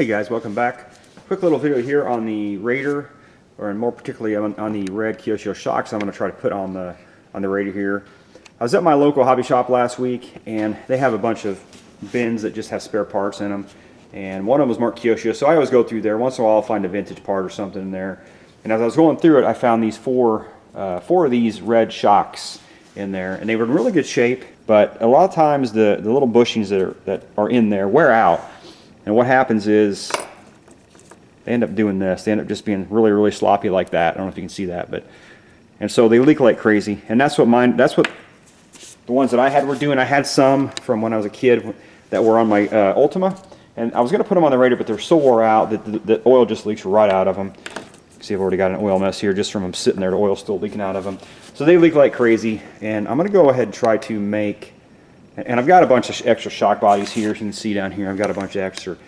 Hey guys, welcome back. Quick little video here on the Raider, or more particularly on the red Kyosho shocks I'm going to try to put on the Raider here. I was at my local hobby shop last week, and they have a bunch of bins that just have spare parts in them. And one of them was marked Kyosho, so I always go through there. Once in a while I'll find a vintage part or something in there. And as I was going through it, I found these four of these red shocks in there, and they were in really good shape. But a lot of times the little bushings that are in there wear out. And what happens is they end up doing this. They end up just being really, really sloppy like that. I don't know if you can see that, and so they leak like crazy. And that's what the ones that I had were doing. I had some from when I was a kid that were on my Ultima, and I was going to put them on the Raider, but they're so wore out that the oil just leaks right out of them. You see, I've already got an oil mess here just from them sitting there. The oil's still leaking out of them. So they leak like crazy, and I'm going to go ahead and try to make. And I've got a bunch of extra shock bodies here. As you can see down here, I've got a bunch of extra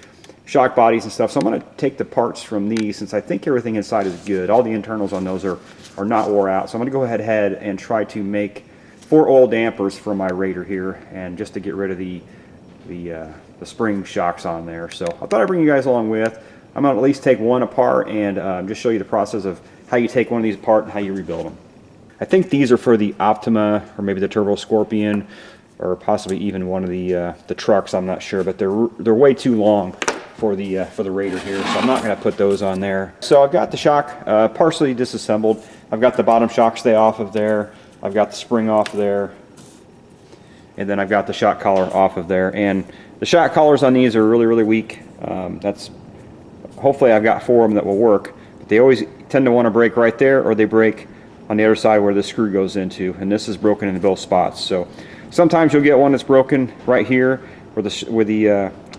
shock bodies and stuff. So I'm going to take the parts from these, since I think everything inside is good. All the internals on those are not wore out. So I'm going to go ahead and try to make 4 oil dampers for my Raider here, and just to get rid of the spring shocks on there. So I thought I'd bring you guys along with. I'm going to at least take one apart and just show you the process of how you take one of these apart and how you rebuild them. I think these are for the Optima, or maybe the Turbo Scorpion, or possibly even one of the trucks. I'm not sure, but they're way too long for the Raider here, so I'm not going to put those on there. So I've got the shock partially disassembled. I've got the bottom shock stay off of there. I've got the spring off there, and then I've got the shock collar off of there. And the shock collars on these are really, really weak. Hopefully I've got 4 of them that will work, but they always tend to want to break right there, or they break on the other side where the screw goes into, and this is broken in both spots. So sometimes you'll get one that's broken right here where the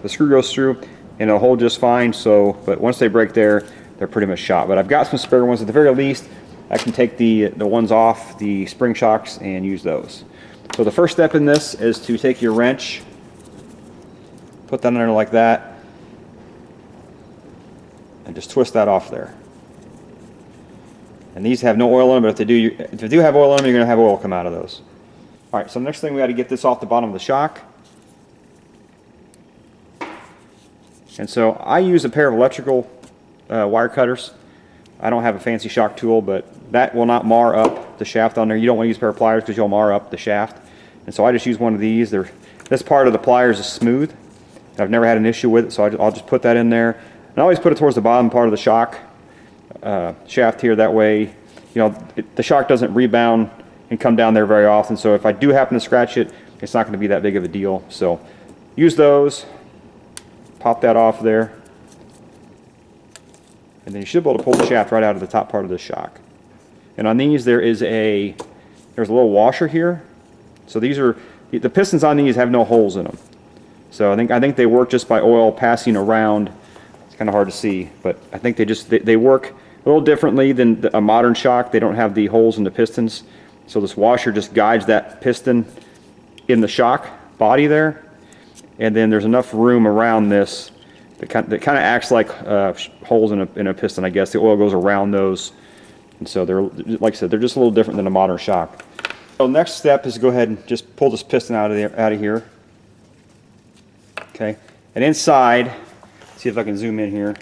screw goes through, and it'll hold just fine. So, but once they break there, they're pretty much shot. But I've got some spare ones. At the very least, I can take the ones off the spring shocks and use those. So the first step in this is to take your wrench, put that under like that, and just twist that off there. And these have no oil in them, but if they do have oil in them, you're going to have oil come out of those. All right, so the next thing, we got to get this off the bottom of the shock. And so I use a pair of electrical wire cutters. I don't have a fancy shock tool, but that will not mar up the shaft on there. You don't want to use a pair of pliers because you'll mar up the shaft. And so I just use one of these. This part of the pliers is smooth. I've never had an issue with it, so I'll just put that in there. And I always put it towards the bottom part of the shock shaft here. That way, the shock doesn't rebound and come down there very often. So if I do happen to scratch it, it's not going to be that big of a deal. So use those. Pop that off there, and then you should be able to pull the shaft right out of the top part of the shock. And on these, there's a little washer here. So these are the pistons on these have no holes in them. So I think they work just by oil passing around. It's kind of hard to see, but I think they work a little differently than a modern shock. They don't have the holes in the pistons. So this washer just guides that piston in the shock body there. And then there's enough room around this that kind of acts like holes in a piston, I guess. The oil goes around those, and so they're, like I said, they're just a little different than a modern shock. So next step is to go ahead and just pull this piston out of here. Okay, and inside, see if I can zoom in here.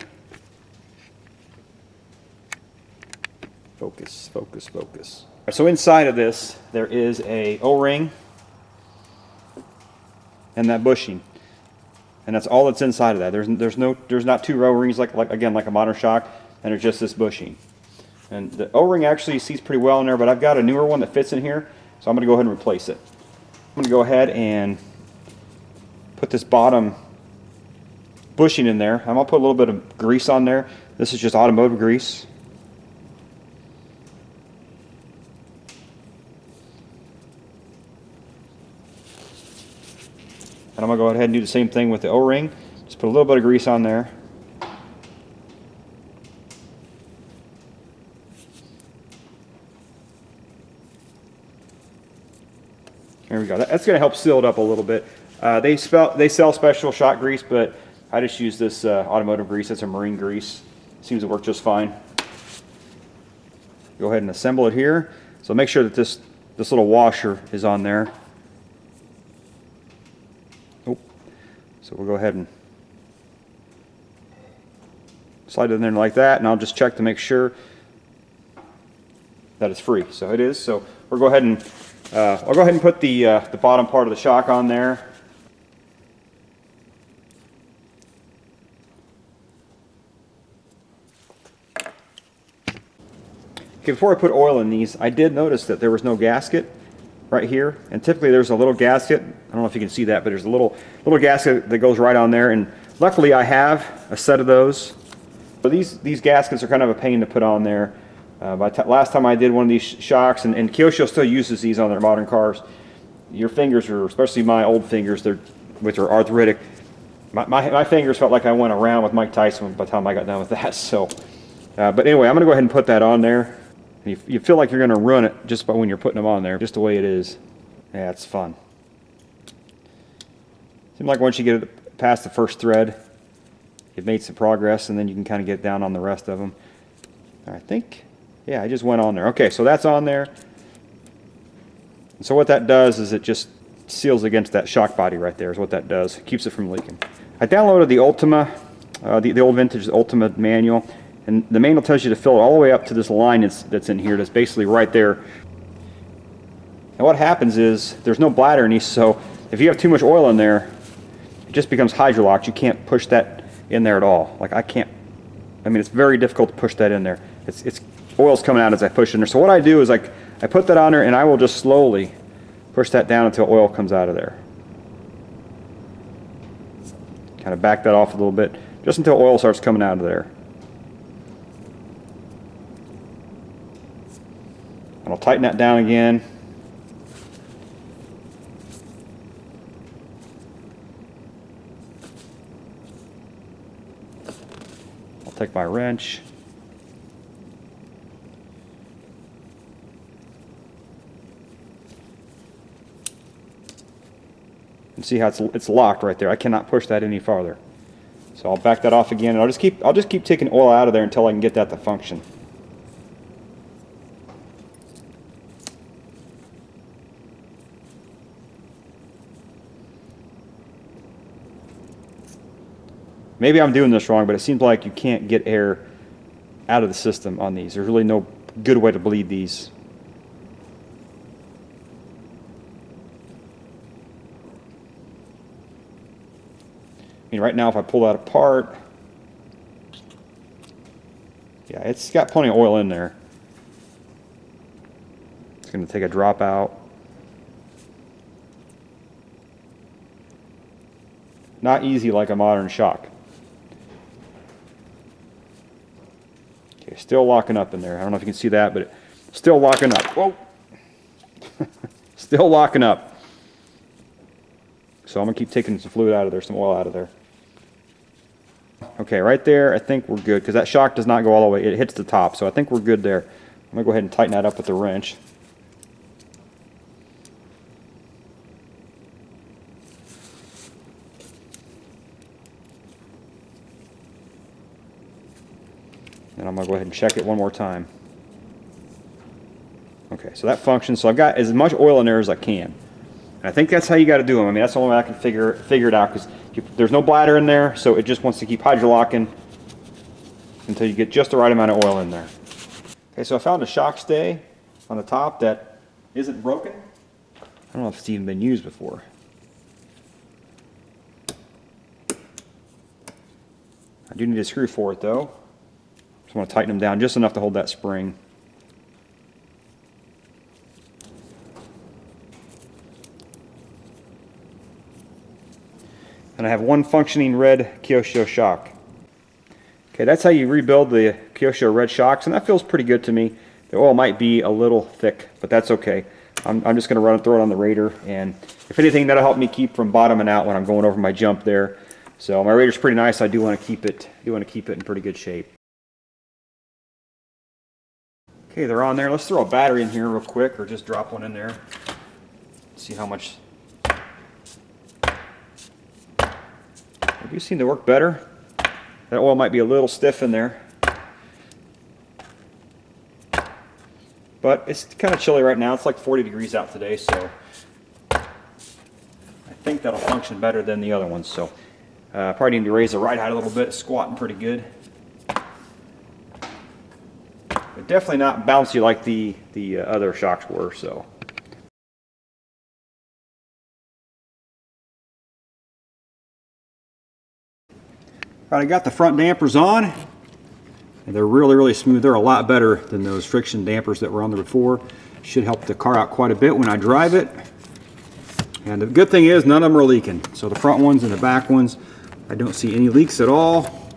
Focus, focus, focus. All right, so inside of this, there is a O-ring and that bushing, and that's all that's inside of that. There's not 2 O-rings like a modern shock, and there's just this bushing. And the O-ring actually seats pretty well in there, but I've got a newer one that fits in here, so I'm going to go ahead and replace it. I'm going to go ahead and put this bottom bushing in there. I'm going to put a little bit of grease on there. This is just automotive grease. And I'm going to go ahead and do the same thing with the O-ring. Just put a little bit of grease on there. There we go. That's going to help seal it up a little bit. They sell special shot grease, but I just use this automotive grease. It's a marine grease. Seems to work just fine. Go ahead and assemble it here. So make sure that this little washer is on there. So we'll go ahead and slide it in there like that, and I'll just check to make sure that it's free. So it is. So we'll go ahead and I'll go ahead and put the bottom part of the shock on there. Okay, before I put oil in these, I did notice that there was no gasket right here, and typically there's a little gasket. I don't know if you can see that, but there's a little gasket that goes right on there, and luckily I have a set of those. So these gaskets are kind of a pain to put on there. Last time I did one of these shocks, and Kyosho still uses these on their modern cars. Your fingers are, especially my old fingers, which are arthritic. My fingers felt like I went around with Mike Tyson by the time I got done with that. So, but anyway, I'm going to go ahead and put that on there. And you feel like you're going to ruin it just by when you're putting them on there, just the way it is. Yeah, it's fun. Seems like once you get it past the first thread, you've made some progress, and then you can kind of get down on the rest of them. I think, yeah, I just went on there. Okay, so that's on there. And so what that does is it just seals against that shock body right there is what that does. It keeps it from leaking. I downloaded the Ultima, the old vintage Ultima manual. And the manual tells you to fill it all the way up to this line that's in here, that's basically right there. And what happens is there's no bladder in these, so if you have too much oil in there, it just becomes hydrolocked. You can't push that in there at all. Like it's very difficult to push that in there. It's oil's coming out as I push in there. So what I do is I put that on there, and I will just slowly push that down until oil comes out of there. Kind of back that off a little bit, just until oil starts coming out of there. And I'll tighten that down again. I'll take my wrench. And see how it's locked right there. I cannot push that any farther. So I'll back that off again, and I'll just keep taking oil out of there until I can get that to function. Maybe I'm doing this wrong, but it seems like you can't get air out of the system on these. There's really no good way to bleed these. I mean, right now if I pull that apart, yeah, it's got plenty of oil in there. It's going to take a drop out. Not easy like a modern shock. Okay, still locking up in there. I don't know if you can see that, but it's still locking up. Whoa! Still locking up. So I'm going to keep taking some fluid out of there, some oil out of there. Okay, right there, I think we're good, because that shock does not go all the way. It hits the top, so I think we're good there. I'm going to go ahead and tighten that up with the wrench. And I'm going to go ahead and check it one more time. Okay, so that functions. So I've got as much oil in there as I can. And I think that's how you got to do them. I mean, that's the only way I can figure it out, because there's no bladder in there, so it just wants to keep hydrolocking until you get just the right amount of oil in there. Okay, so I found a shock stay on the top that isn't broken. I don't know if it's even been used before. I do need a screw for it though. Just want to tighten them down just enough to hold that spring. And I have one functioning red Kyosho shock. Okay, that's how you rebuild the Kyosho red shocks, and that feels pretty good to me. The oil might be a little thick, but that's okay. I'm just going to throw it on the Raider, and if anything, that'll help me keep from bottoming out when I'm going over my jump there. So my Raider's pretty nice. I do want to keep it in pretty good shape. Okay, they're on there. Let's throw a battery in here real quick, or just drop one in there. See how much. You seem to work better. That oil might be a little stiff in there, but it's kind of chilly right now. It's like 40 degrees out today, so I think that'll function better than the other ones. So probably need to raise the right height a little bit. It's squatting pretty good. but definitely not bouncy like the other shocks were. So. All right, I got the front dampers on, and they're really smooth. They're a lot better than those friction dampers that were on there before. Should help the car out quite a bit when I drive it. And the good thing is none of them are leaking. So the front ones and the back ones, I don't see any leaks at all.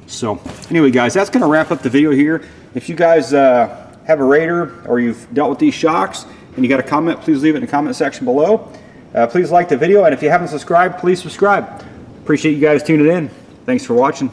So anyway, guys, that's going to wrap up the video here. If you guys have a Raider or you've dealt with these shocks and you got a comment, please leave it in the comment section below. Please like the video, and if you haven't subscribed, please subscribe. Appreciate you guys tuning in. Thanks for watching.